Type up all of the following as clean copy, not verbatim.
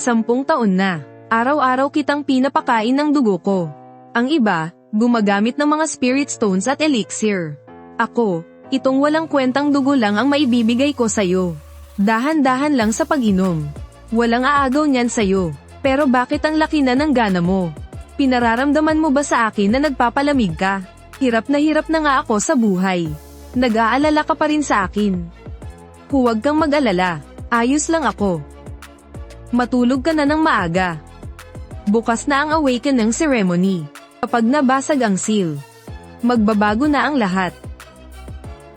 10 taon na. Araw-araw kitang pinapakain ng dugo ko. Ang iba, gumagamit ng mga spirit stones at elixir. Ako, itong walang kwentang dugo lang ang maibibigay ko sa'yo. Dahan-dahan lang sa pag-inom. Walang aagaw niyan sa'yo. Pero bakit ang laki na ng gana mo? Pinararamdaman mo ba sa akin na nagpapalamig ka? Hirap na nga ako sa buhay. Nag-aalala ka pa rin sa akin. Huwag kang mag-alala. Ayos lang ako. Matulog ka na ng maaga. Bukas na ang awakening ceremony. Kapag nabasag ang seal, magbabago na ang lahat.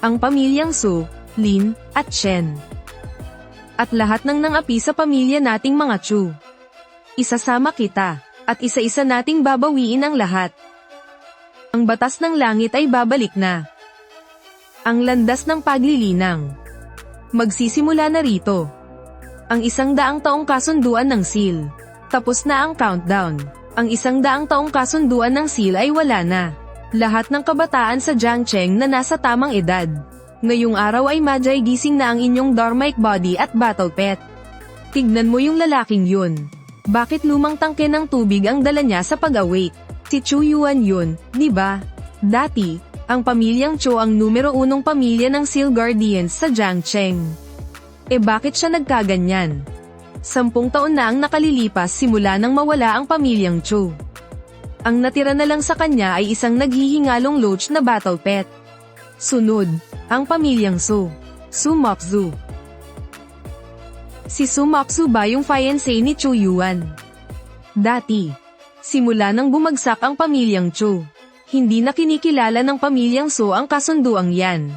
Ang pamilyang Su, Lin, at Shen. At lahat ng nangapi sa pamilya nating mga Chu. Isasama kita, at isa-isa nating babawiin ang lahat. Ang batas ng langit ay babalik na. Ang landas ng paglilinang. Magsisimula na rito. Ang 100 taong kasunduan ng seal. Tapos na ang countdown. Ang 100 taong kasunduan ng seal ay wala na. Lahat ng kabataan sa Jiangcheng na nasa tamang edad. Ngayong araw ay Magi gising na ang inyong Dharmic body at battle pet. Tignan mo yung lalaking yun. Bakit lumang tangke ng tubig ang dala niya sa pag-awake? Si Chu Yuan yun, di ba? Dati, ang pamilyang Chu ang numero 1 pamilya ng Seal Guardians sa Jiangcheng. Bakit siya nagkaganyan? 10 taon na ang nakalilipas simula nang mawala ang pamilyang Chu. Ang natira na lang sa kanya ay isang naghihingalong loach na battle pet. Sunod, ang pamilyang Su. Su Mokzu. Si Su Mokzu ba yung fiancé ni Chu Yuan? Dati, simula nang bumagsak ang pamilyang Chu, hindi na kinikilala ng pamilyang Su ang kasunduang yan.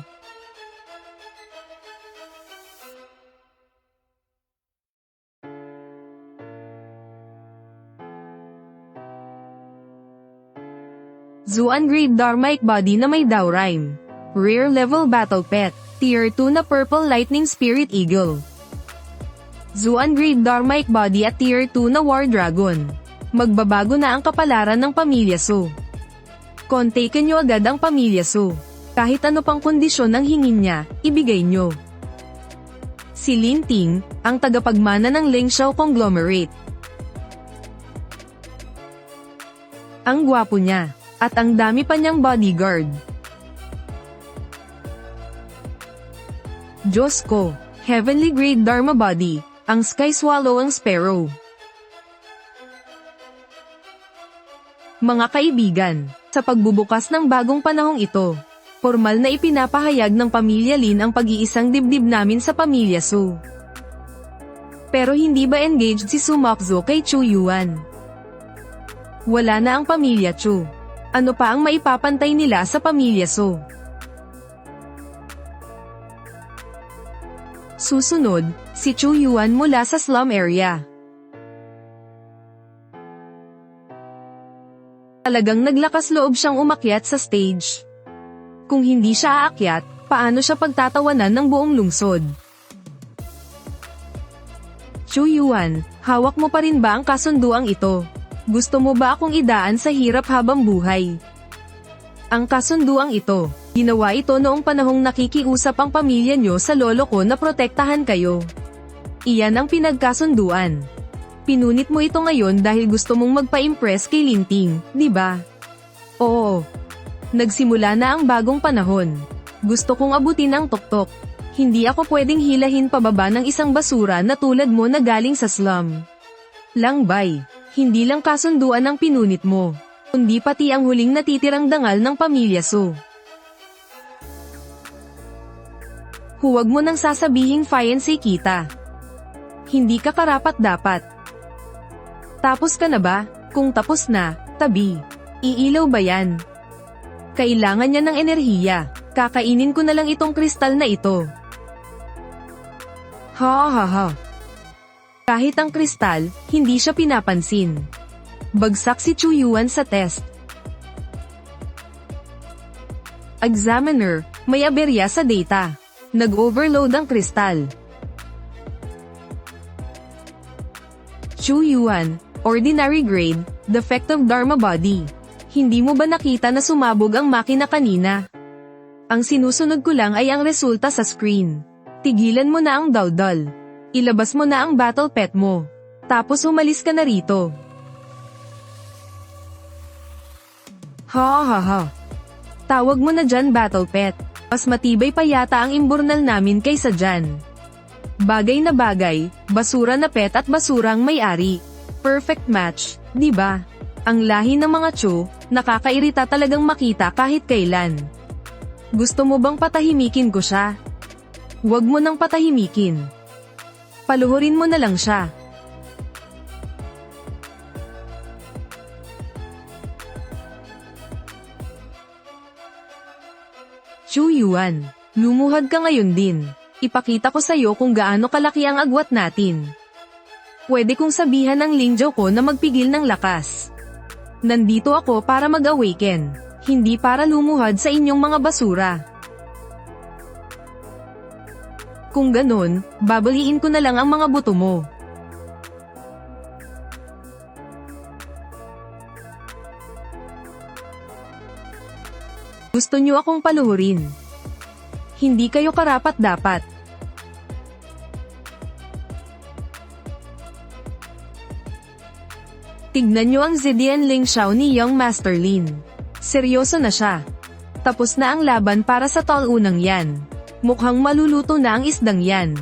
Zuan Grade Dharmic Body na may Dao Rhyme. Rare Level Battle Pet. Tier 2 na Purple Lightning Spirit Eagle. Zuan Grade Dharmic Body at Tier 2 na War Dragon. Magbabago na ang kapalaran ng pamilya Su. Kontakin nyo agad ang pamilya Su. Kahit ano pang kondisyon ang hingin niya, ibigay nyo. Si Lin Ting, ang tagapagmana ng Lingxiao Conglomerate. Ang gwapo niya. At ang dami pa niyang bodyguard. Diyos ko, Heavenly Grade Dharma Body, ang Sky Swallow ang Sparrow. Mga kaibigan, sa pagbubukas ng bagong panahong ito, formal na ipinapahayag ng Pamilya Lin ang pag-iisang dibdib namin sa Pamilya Su. Pero hindi ba engaged si Su Mokzu kay Chu Yuan? Wala na ang Pamilya Chu. Ano pa ang maipapantay nila sa pamilya Su? Susunod, si Chu Yuan mula sa slum area. Talagang naglakas loob siyang umakyat sa stage. Kung hindi siya aakyat, paano siya pagtatawanan ng buong lungsod? Chu Yuan, hawak mo pa rin ba ang kasunduang ito? Gusto mo ba akong idaan sa hirap habang buhay? Ang kasunduang ito, ginawa ito noong panahong nakikiusap ang pamilya nyo sa lolo ko na protektahan kayo. Iyan ang pinagkasunduan. Pinunit mo ito ngayon dahil gusto mong magpa-impress kay Lin Ting, di ba? Oo. Nagsimula na ang bagong panahon. Gusto kong abutin ang tuktok. Hindi ako pwedeng hilahin pababa ng isang basura na tulad mo na galing sa slum. Langbay. Hindi lang kasunduan ang pinunit mo, kundi pati ang huling natitirang dangal ng pamilya Su. Huwag mo nang sasabihing fiancé kita. Hindi ka karapat-dapat. Tapos ka na ba? Kung tapos na, tabi. Iilaw ba yan? Kailangan niya ng enerhiya. Kakainin ko na lang itong kristal na ito. Ha ha ha. Kahit ang kristal, hindi siya pinapansin. Bagsak si Chu Yuan sa test. Examiner, may aberya sa data. Nag-overload ang kristal. Chu Yuan, Ordinary Grade, Defective Dharma Body. Hindi mo ba nakita na sumabog ang makina kanina? Ang sinusunod ko lang ay ang resulta sa screen. Tigilan mo na ang daldal. Ilabas mo na ang battle pet mo. Tapos umalis ka na rito. Ha ha ha. Tawag mo na dyan battle pet. Mas matibay pa yata ang imburnal namin kaysa dyan. Bagay na bagay, basura na pet at basurang may-ari. Perfect match, di ba? Ang lahi ng mga Chu, nakakairita talagang makita kahit kailan. Gusto mo bang patahimikin ko siya? Huwag mo nang patahimikin. Paluhurin mo na lang siya. Chu Yuan, lumuhad ka ngayon din. Ipakita ko sa'yo kung gaano kalaki ang agwat natin. Pwede kong sabihan ng Lingzhou ko na magpigil ng lakas. Nandito ako para mag-awaken, hindi para lumuhad sa inyong mga basura. Kung ganon, babaliin ko na lang ang mga buto mo. Gusto nyo akong paluhurin. Hindi kayo karapat-dapat. Tignan nyo ang Zidian Ling Xiao ni Young Master Lin. Seryoso na siya. Tapos na ang laban para sa talunang yan. Mukhang maluluto na ang isdang yan.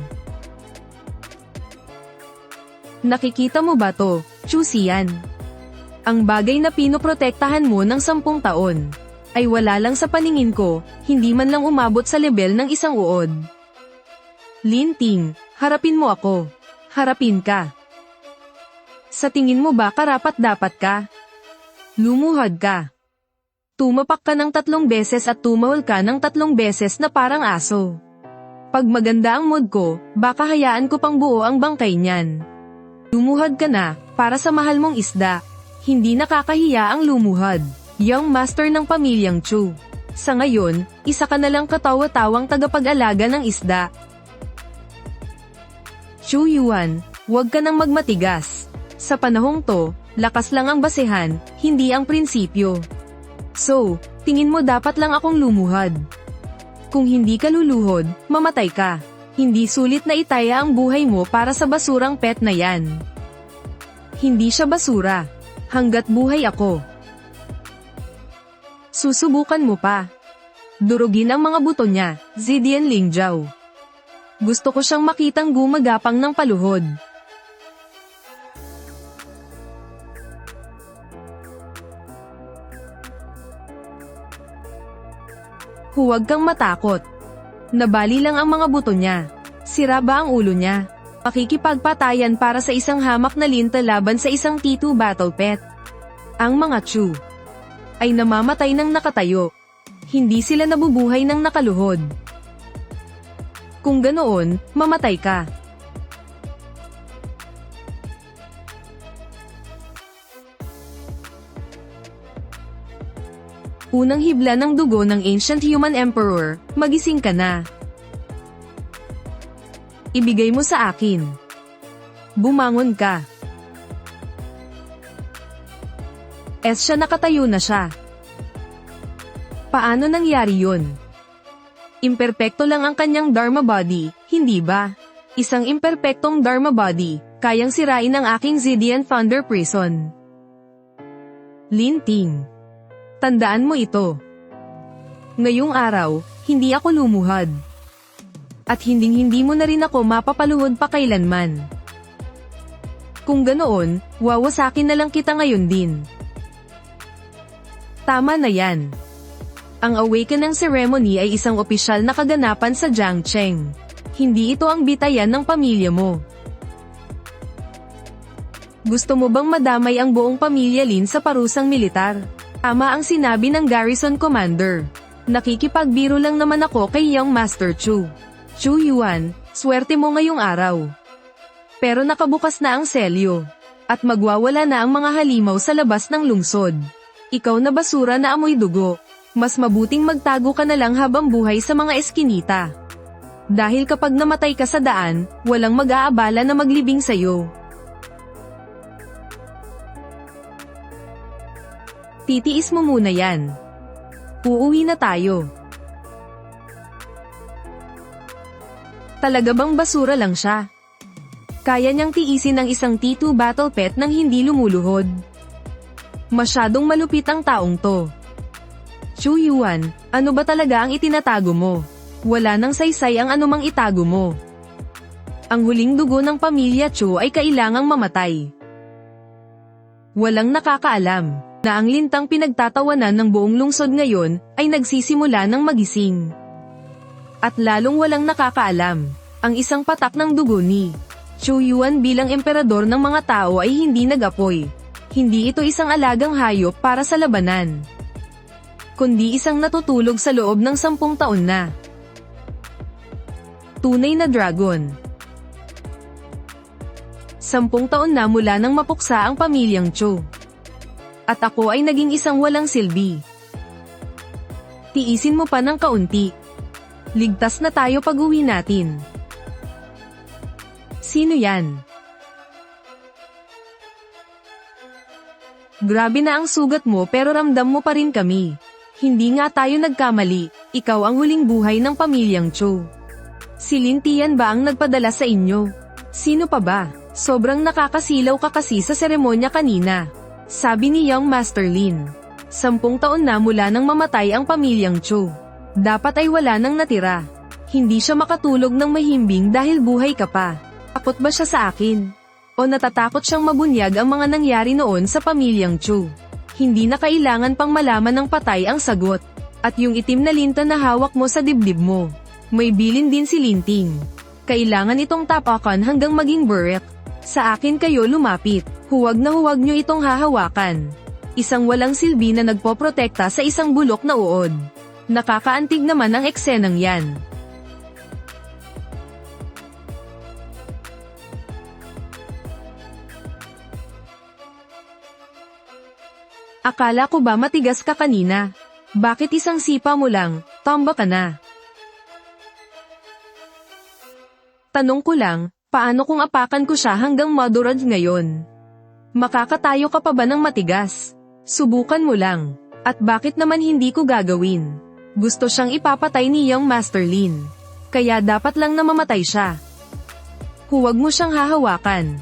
Nakikita mo ba to, Chu Xian? Ang bagay na pinoprotektahan mo ng 10 taon. Ay wala lang sa paningin ko, hindi man lang umabot sa level ng isang uod. Lin Ting, harapin mo ako. Harapin ka. Sa tingin mo ba karapat-dapat ka? Lumuhad ka. Tumapak ka ng 3 beses at tumahol ka ng 3 beses na parang aso. Pag maganda ang mood ko, baka hayaan ko pang buo ang bangkay niyan. Lumuhad ka na, para sa mahal mong isda. Hindi nakakahiya ang lumuhad. Young Master ng pamilyang Chu. Sa ngayon, isa ka na lang katawa-tawang tagapag-alaga ng isda. Chu Yuan, huwag ka nang magmatigas. Sa panahong to, lakas lang ang basehan, hindi ang prinsipyo. So, tingin mo dapat lang akong lumuhad. Kung hindi ka luluhod, mamatay ka. Hindi sulit na itaya ang buhay mo para sa basurang pet na yan. Hindi siya basura. Hanggat buhay ako. Susubukan mo pa. Durugin ang mga buto niya, Zidian Lingzhou. Gusto ko siyang makitang gumagapang ng paluhod. Huwag kang matakot. Nabali lang ang mga buto niya. Sira ba ang ulo niya? Pakikipagpatayan para sa isang hamak na linta laban sa isang T2 battle pet. Ang mga Chu ay namamatay ng nakatayo. Hindi sila nabubuhay ng nakaluhod. Kung ganoon, mamatay ka. Unang hibla ng dugo ng Ancient Human Emperor, magising ka na. Ibigay mo sa akin. Bumangon ka. Siya nakatayo na siya. Paano nangyari yun? Imperpekto lang ang kanyang Dharma body, hindi ba? Isang imperpektong Dharma body, kayang sirain ang aking Zidian Thunder Prison. Lin Ting. Tandaan mo ito. Ngayong araw, hindi ako lumuhad. At hinding-hindi mo na rin ako mapapaluhod pa kailanman. Kung ganoon, wawasakin na lang kita ngayon din. Tama na yan. Ang awakening ceremony ay isang opisyal na kaganapan sa Jiangcheng. Hindi ito ang bitayan ng pamilya mo. Gusto mo bang madamay ang buong pamilya Lin sa parusang militar? Tama ang sinabi ng Garrison Commander. Nakikipagbiro lang naman ako kay Young Master Chu. Chu Yuan, swerte mo ngayong araw. Pero nakabukas na ang selyo. At magwawala na ang mga halimaw sa labas ng lungsod. Ikaw na basura na amoy dugo. Mas mabuting magtago ka na lang habang buhay sa mga eskinita. Dahil kapag namatay ka sa daan, walang mag-aabala na maglibing sa'yo. Titiis mo muna yan. Uuwi na tayo. Talaga bang basura lang siya? Kaya niyang tiisin ang isang T2 battle pet nang hindi lumuluhod. Masyadong malupit ang taong to. Chu Yuan, ano ba talaga ang itinatago mo? Wala nang saysay ang anumang itago mo. Ang huling dugo ng pamilya Chu ay kailangang mamatay. Walang nakakaalam na ang lintang pinagtatawanan ng buong lungsod ngayon ay nagsisimula ng magising. At lalong walang nakakaalam, ang isang patak ng dugo ni Chu Yuan bilang emperador ng mga tao ay hindi nag-apoy. Hindi ito isang alagang hayop para sa labanan, kundi isang natutulog sa loob ng 10 taon na tunay na dragon. 10 taon na mula nang mapuksa ang pamilyang Chu. At ako ay naging isang walang silbi. Tiisin mo pa ng kaunti. Ligtas na tayo pag-uwi natin. Sino yan? Grabe na ang sugat mo pero ramdam mo pa rin kami. Hindi nga tayo nagkamali, ikaw ang huling buhay ng pamilyang Chu. Si Lin Tian ba ang nagpadala sa inyo? Sino pa ba? Sobrang nakakasilaw ka kasi sa seremonya kanina. Sabi ni Young Master Lin. 10 taon na mula nang mamatay ang pamilyang Chu. Dapat ay wala nang natira. Hindi siya makatulog ng mahimbing dahil buhay ka pa. Takot ba siya sa akin? O natatakot siyang mabunyag ang mga nangyari noon sa pamilyang Chu? Hindi na kailangan pang malaman ng patay ang sagot. At yung itim na linta na hawak mo sa dibdib mo. May bilin din si Linting. Kailangan itong tapakan hanggang maging burek. Sa akin kayo lumapit. Huwag na huwag nyo itong hahawakan. Isang walang silbi na nagpoprotekta sa isang bulok na uod. Nakakaantig naman ang eksenang yan. Akala ko ba matigas ka kanina? Bakit isang sipa mo lang, tamba ka na? Tanong ko lang, paano kung apakan ko siya hanggang madurad ngayon? Makakatayo ka pa ba ng matigas? Subukan mo lang. At bakit naman hindi ko gagawin? Gusto siyang ipapatay ni Young Master Lin. Kaya dapat lang na mamatay siya. Huwag mo siyang hahawakan.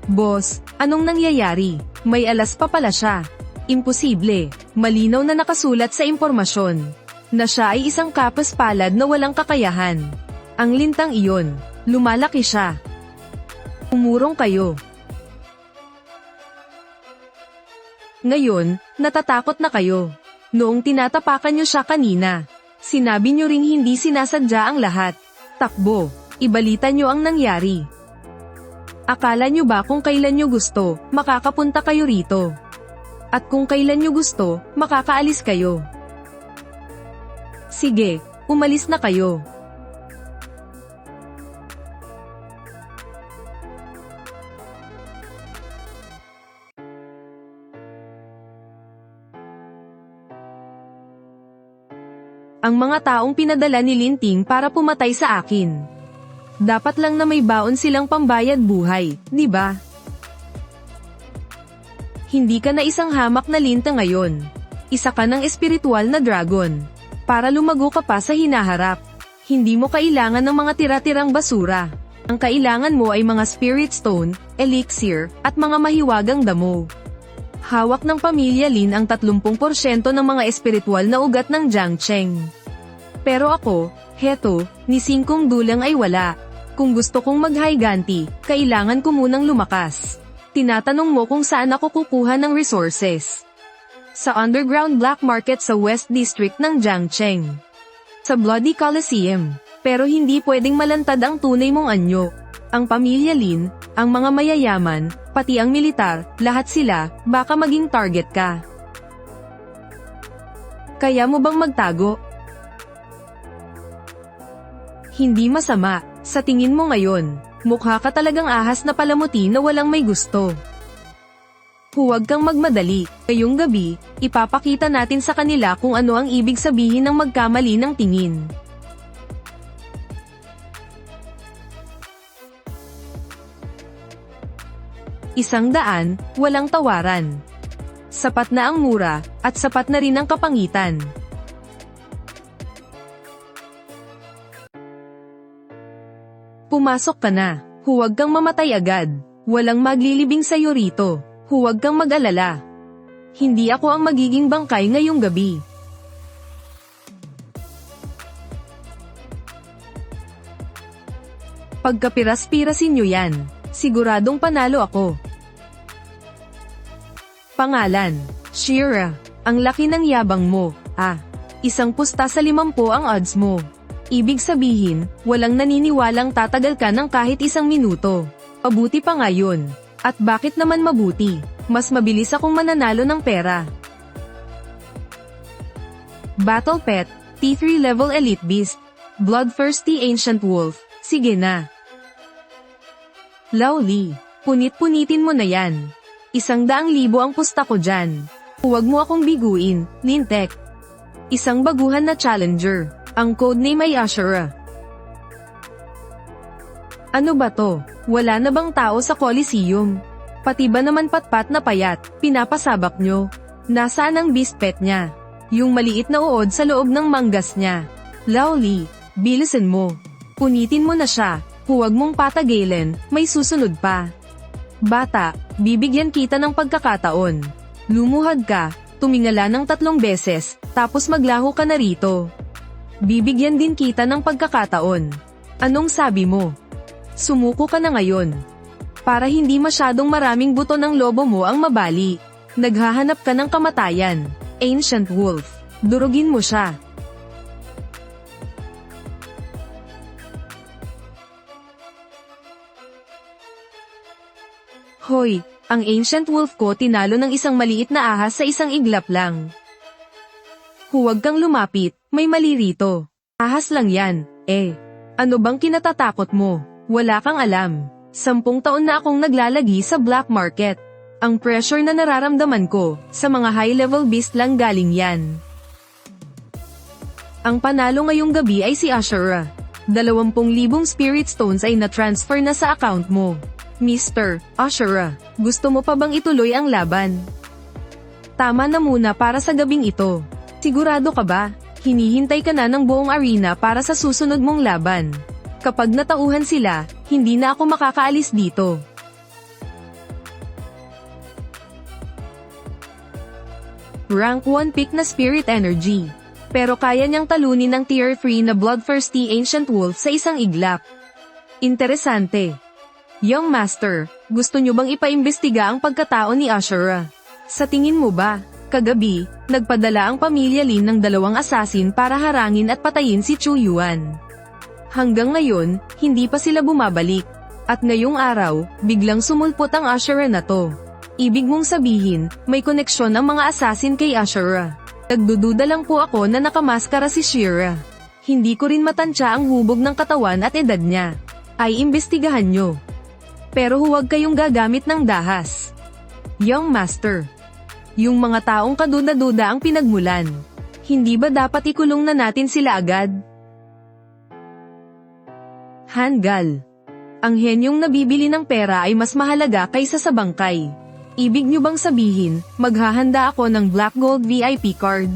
Boss, anong nangyayari? May alas pa pala siya. Imposible. Malinaw na nakasulat sa impormasyon na siya ay isang kapaspalad na walang kakayahan. Ang lintang iyon, lumalaki siya. Umurong kayo. Ngayon, natatakot na kayo. Noong tinatapakan niyo siya kanina, sinabi niyo ring hindi sinasadya ang lahat. Takbo, ibalita niyo ang nangyari. Akala nyo ba kung kailan nyo gusto, makakapunta kayo rito? At kung kailan nyo gusto, makakaalis kayo? Sige, umalis na kayo. Ang mga taong pinadala ni Linting para pumatay sa akin. Dapat lang na may baon silang pambayad buhay, di ba? Hindi ka na isang hamak na linta ngayon. Isa ka ng espiritual na dragon. Para lumago ka pa sa hinaharap. Hindi mo kailangan ng mga tira-tirang basura. Ang kailangan mo ay mga spirit stone, elixir, at mga mahiwagang damo. Hawak ng pamilya Lin ang 30% ng mga espiritual na ugat ng Jiangcheng. Pero ako, heto, ni Singkong Dulang ay wala. Kung gusto kong mag-higanti, kailangan ko munang lumakas. Tinatanong mo kung saan ako kukuha ng resources. Sa underground black market sa West District ng Jiangcheng. Sa Bloody Coliseum. Pero hindi pwedeng malantad ang tunay mong anyo. Ang pamilya Lin, ang mga mayayaman, pati ang militar, lahat sila, baka maging target ka. Kaya mo bang magtago? Hindi masama. Sa tingin mo ngayon, mukha ka talagang ahas na palamuti na walang may gusto. Huwag kang magmadali. Ngayong gabi, ipapakita natin sa kanila kung ano ang ibig sabihin ng magkamali ng tingin. 100, walang tawaran. Sapat na ang mura, at sapat na rin ang kapangitan. Pumasok ka na. Huwag kang mamatay agad. Walang maglilibing sa'yo rito. Huwag kang mag-alala. Hindi ako ang magiging bangkay ngayong gabi. Pagkapiras-pirasin nyo yan. Siguradong panalo ako. Pangalan, Shira. Ang laki ng yabang mo. Isang pusta sa 50 ang odds mo. Ibig sabihin, walang naniniwalang tatagal ka ng kahit 1 minuto. Mabuti pa ngayon. At bakit naman mabuti? Mas mabilis akong mananalo ng pera. Battle Pet, T3 Level Elite Beast. Bloodthirsty Ancient Wolf. Sige na. Lowly, punit-punitin mo na yan. 100,000 ang pusta ko dyan. Huwag mo akong biguin, Nintek. Isang baguhan na challenger. Ang codename ay Ashura. Ano ba to? Wala na bang tao sa Coliseum? Pati ba naman patpat na payat, pinapasabak nyo? Nasaan ang beast pet niya? Yung maliit na uod sa loob ng manggas niya. Lowly, bilisan mo. Punitin mo na siya. Huwag mong patagilin, may susunod pa. Bata, bibigyan kita ng pagkakataon. Lumuhad ka, tumingala ng 3 beses, tapos maglaho ka na rito. Bibigyan din kita ng pagkakataon. Anong sabi mo? Sumuko ka na ngayon. Para hindi masyadong maraming buto ng lobo mo ang mabali. Naghahanap ka ng kamatayan. Ancient Wolf. Durugin mo siya. Hoy, ang Ancient Wolf ko tinalo ng isang maliit na ahas sa isang iglap lang. Huwag kang lumapit, may mali rito. Ahas lang yan, Ano bang kinatatakot mo? Wala kang alam. 10 taon na akong naglalagi sa black market. Ang pressure na nararamdaman ko, sa mga high-level beast lang galing yan. Ang panalo ngayong gabi ay si Ashura. 20,000 spirit stones ay na-transfer na sa account mo. Mr. Ashura, gusto mo pa bang ituloy ang laban? Tama na muna para sa gabing ito. Sigurado ka ba? Hinihintay ka na ng buong arena para sa susunod mong laban. Kapag natauhan sila, hindi na ako makakaalis dito. Rank 1 pick na Spirit Energy. Pero kaya niyang talunin ng Tier 3 na Bloodthirsty Ancient Wolf sa isang iglap. Interesante. Young Master, gusto niyo bang ipaimbestiga ang pagkatao ni Ashura? Sa tingin mo ba, kagabi, nagpadala ang pamilya Lin ng 2 assassin para harangin at patayin si Chu Yuan. Hanggang ngayon, hindi pa sila bumabalik. At ngayong araw, biglang sumulpot ang Ashura na to. Ibig mong sabihin, may koneksyon ang mga assassin kay Ashura. Nagdududa lang po ako na nakamaskara si Shira. Hindi ko rin matansya ang hubog ng katawan at edad niya. Ay imbestigahan nyo. Pero huwag kayong gagamit ng dahas. Young Master. Yung mga taong kaduda-duda ang pinagmulan. Hindi ba dapat ikulong na natin sila agad? Hangal. Ang henyong nabibili ng pera ay mas mahalaga kaysa sa bangkay. Ibig nyo bang sabihin, maghahanda ako ng Black Gold VIP card?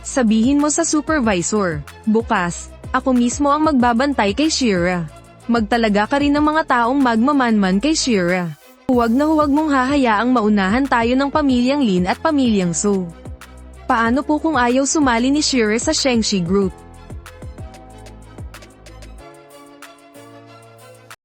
Sabihin mo sa supervisor, bukas, ako mismo ang magbabantay kay Shira. Magtalaga ka rin ng mga taong magmamanman kay Shira. Huwag na huwag mong hahayaang maunahan tayo ng pamilyang Lin at pamilyang Su. Paano po kung ayaw sumali ni Shira sa Shengshi Group?